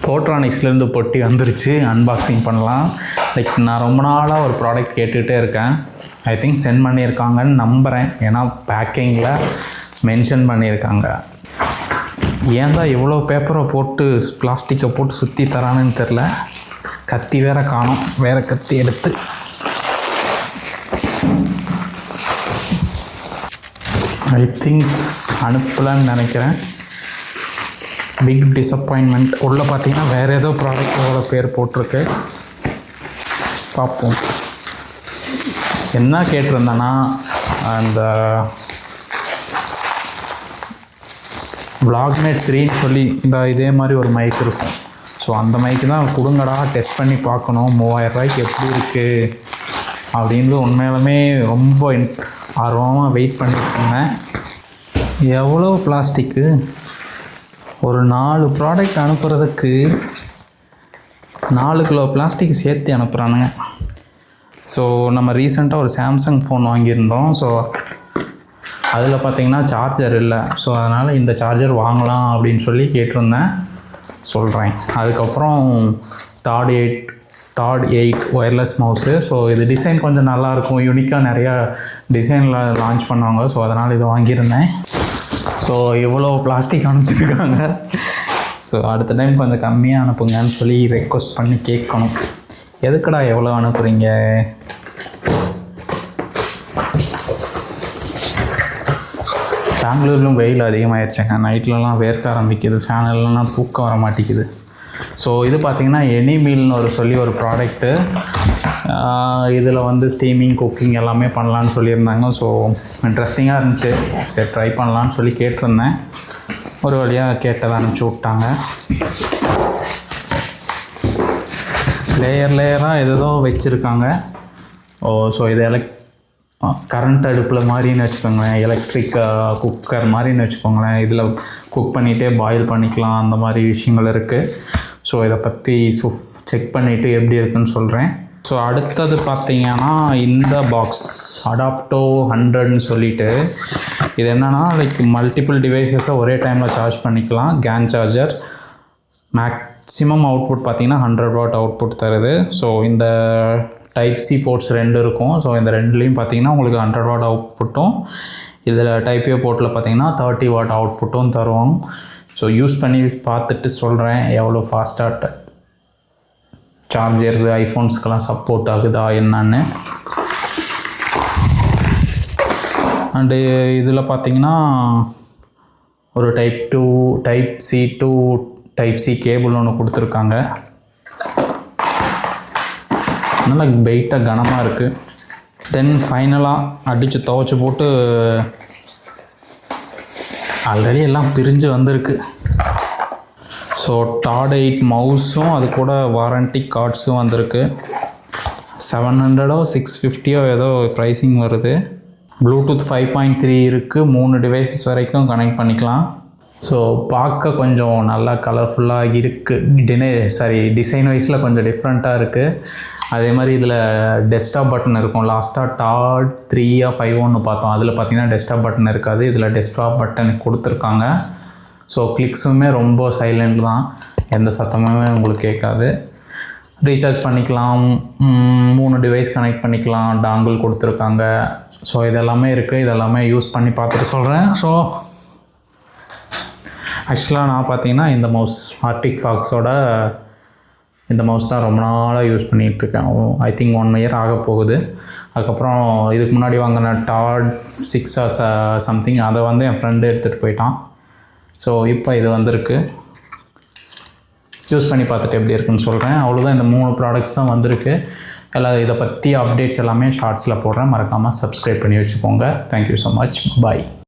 ஃபோட்ரானிக்ஸ்லேருந்து பொட்டி வந்துருச்சு. அன்பாக்சிங் பண்ணலாம். லைக் நான் ரொம்ப நாளாக ஒரு ப்ராடக்ட் கேட்டுகிட்டே இருக்கேன். ஐ திங்க் சென்ட் பண்ணியிருக்காங்கன்னு நம்புகிறேன். ஏன்னா பேக்கிங்கில் மென்ஷன் பண்ணியிருக்காங்க. ஏன் தான் இவ்வளோ பேப்பரை போட்டு பிளாஸ்டிக்கை போட்டு சுற்றி தரானுன்னு தெரில. கத்தி வேறு காணும். வேறு கத்தி எடுத்து ஐ திங்க் அனுப்பலான்னு நினைக்கிறேன். Big disappointment. உள்ளே பார்த்தீங்கன்னா வேறு ஏதோ ப்ராடக்டோட பேர் போட்டிருக்கு. பார்ப்போம். என்ன கேட்டிருந்தேன்னா அந்த Vlogmate 3 சொல்லி இதே மாதிரி ஒரு மைக் இருக்கும். ஸோ அந்த மைக்கு தான் கொடுங்கடா, டெஸ்ட் பண்ணி பார்க்கணும் 3000 ரூபாய்க்கு எப்படி இருக்குது அப்படின்னு உண்மையிலுமே ரொம்ப ஆர்வமாக வெயிட் பண்ணியிருக்கேன். எவ்வளோ பிளாஸ்டிக்கு! ஒரு 4 ப்ராடக்ட் அனுப்புகிறதுக்கு 4 கிலோ பிளாஸ்டிக் சேர்த்து அனுப்புகிறானுங்க. ஸோ நம்ம ரீசெண்டாக ஒரு சாம்சங் ஃபோன் வாங்கியிருந்தோம். ஸோ அதில் பார்த்திங்கன்னா சார்ஜர் இல்லை. ஸோ அதனால் இந்த சார்ஜர் வாங்கலாம் அப்படின்னு சொல்லி கேட்டிருந்தேன். சொல்கிறேன். அதுக்கப்புறம் தாட் 8 ஒயர்லெஸ் மவுஸு. ஸோ இது டிசைன் கொஞ்சம் நல்லாயிருக்கும். யூனிக்காக நிறையா டிசைனில் லான்ச் பண்ணுவாங்க. ஸோ அதனால் இது வாங்கியிருந்தேன். ஸோ இவ்வளோ பிளாஸ்டிக் அனுப்பிச்சிருக்காங்க. ஸோ அடுத்த டைம் கொஞ்சம் கம்மியாக அனுப்புங்கன்னு சொல்லி ரெக்வஸ்ட் பண்ணி கேட்கணும். எதுக்குடா எவ்வளோ அனுப்புகிறீங்க? பெங்களூர்லும் வெயில் அதிகமாகிடுச்சுங்க. நைட்லலாம் வேர்க்க ஆரம்பிக்குது. ஃபேன் இல்லைன்னா தூக்கம் வர மாட்டேங்குது. ஸோ இது பார்த்திங்கன்னா எனிமீல்னு ஒரு ப்ராடக்ட்டு. இதில் வந்து ஸ்டீமிங், குக்கிங் எல்லாமே பண்ணலான்னு சொல்லியிருந்தாங்க. ஸோ இன்ட்ரெஸ்டிங்காக இருந்துச்சு. சரி ட்ரை பண்ணலான்னு சொல்லி கேட்டிருந்தேன். ஒரு வழியாக கேட்டதை அனுப்பிச்சி விட்டாங்க. லேயராக ஏதோ வச்சுருக்காங்க. ஸோ இது கரண்ட் அடுப்பில் மாதிரின்னு வச்சுக்கோங்களேன். எலக்ட்ரிக் குக்கர் மாதிரின்னு வச்சுக்கோங்களேன். இதில் குக் பண்ணிகிட்டே பாயில் பண்ணிக்கலாம். அந்த மாதிரி விஷயங்கள் இருக்குது. ஸோ இதை பற்றி செக் பண்ணிவிட்டு எப்படி இருக்குன்னு சொல்கிறேன். ஸோ அடுத்தது பார்த்திங்கன்னா இந்த பாக்ஸ் அடாப்டோ 100ன்னு சொல்லிவிட்டு இது என்னென்னா லைக் மல்டிபிள் டிவைசஸை ஒரே டைமில் சார்ஜ் பண்ணிக்கலாம். Can charger. மேக்ஸிமம் அவுட்புட் பார்த்திங்கன்னா 100 வாட் அவுட்புட் தருது. ஸோ இந்த டைப் சி போர்ட்ஸ் 2 இருக்கும். ஸோ இந்த ரெண்டுலேயும் பார்த்திங்கன்னா உங்களுக்கு 100 வாட் அவுட்புட்டும், இதில் டைப் ஏ போர்ட்டில் பார்த்திங்கன்னா 30 வாட் அவுட்புட்டும் தருவோம். ஸோ யூஸ் பண்ணி பார்த்துட்டு சொல்கிறேன் எவ்வளோ ஃபாஸ்ட்டாக சார்ஜ் ஏறுது, ஐஃபோன்ஸ்க்கெல்லாம் சப்போர்ட் ஆகுதா என்னன்னு. அண்டு இதில் பார்த்திங்கன்னா ஒரு type C to type C cable ஒன்று கொடுத்துருக்காங்க. நல்லா வெயிட்டாக கனமாக இருக்குது. தென் ஃபைனலாக அடித்து துவைச்சி போட்டு ஆல்ரெடி எல்லாம் பிரிஞ்சு வந்திருக்கு. ஸோ தாட் 8 மவுஸும் அது கூட வாரண்டி கார்ட்ஸும் வந்திருக்கு. 700 650 ஏதோ ப்ரைஸிங் வருது. ப்ளூடூத் 5.3 இருக்குது. 3 டிவைசஸ் வரைக்கும் கனெக்ட் பண்ணிக்கலாம். ஸோ பார்க்க கொஞ்சம் நல்லா கலர்ஃபுல்லாக இருக்குது. டிசைன் வைஸில் கொஞ்சம் டிஃப்ரெண்ட்டாக இருக்குது. அதே மாதிரி இதில் டெஸ்க்டாப் பட்டன் இருக்கும். லாஸ்ட்டாக தாட் 3 or 5 பார்த்தோம். அதில் பார்த்திங்கன்னா டெஸ்க்டாப் பட்டன் இருக்காது. இதில் டெஸ்க்டாப் பட்டன் கொடுத்துருக்காங்க. ஸோ கிளிக்ஸுமே ரொம்ப சைலண்ட் தான். எந்த சத்தமுமே உங்களுக்கு கேட்காது. ரீசார்ஜ் பண்ணிக்கலாம். 3 டிவைஸ் கனெக்ட் பண்ணிக்கலாம். டாங்கிள் கொடுத்துருக்காங்க. ஸோ இதெல்லாமே இருக்குது. இதெல்லாமே யூஸ் பண்ணி பார்த்துட்டு சொல்கிறேன். ஸோ ஆக்சுவலாக நான் பார்த்தீங்கன்னா இந்த மவுஸ் ஆர்டிக் ஃபாக்ஸோட இந்த மவுஸ் தான் ரொம்ப நாளாக யூஸ் பண்ணிகிட்ருக்கேன். ஐ திங்க் 1 year ஆக போகுது. அதுக்கப்புறம் இதுக்கு முன்னாடி வாங்கின தாட் 6 சம்திங் அதை வந்து என் ஃப்ரெண்டு எடுத்துகிட்டு போயிட்டான். ஸோ இப்போ இது வந்திருக்கு. யூஸ் பண்ணி பார்த்துட்டு எப்படி இருக்குன்னு சொல்கிறேன். அவ்வளோதான். இந்த 3 ப்ராடக்ட்ஸ் தான் வந்திருக்கு. எல்லாம் இதை பற்றி அப்டேட்ஸ் எல்லாமே ஷார்ட்ஸில் போடுறேன். மறக்காமல் சப்ஸ்கிரைப் பண்ணி வச்சுக்கோங்க. Thank you so much. பாய்.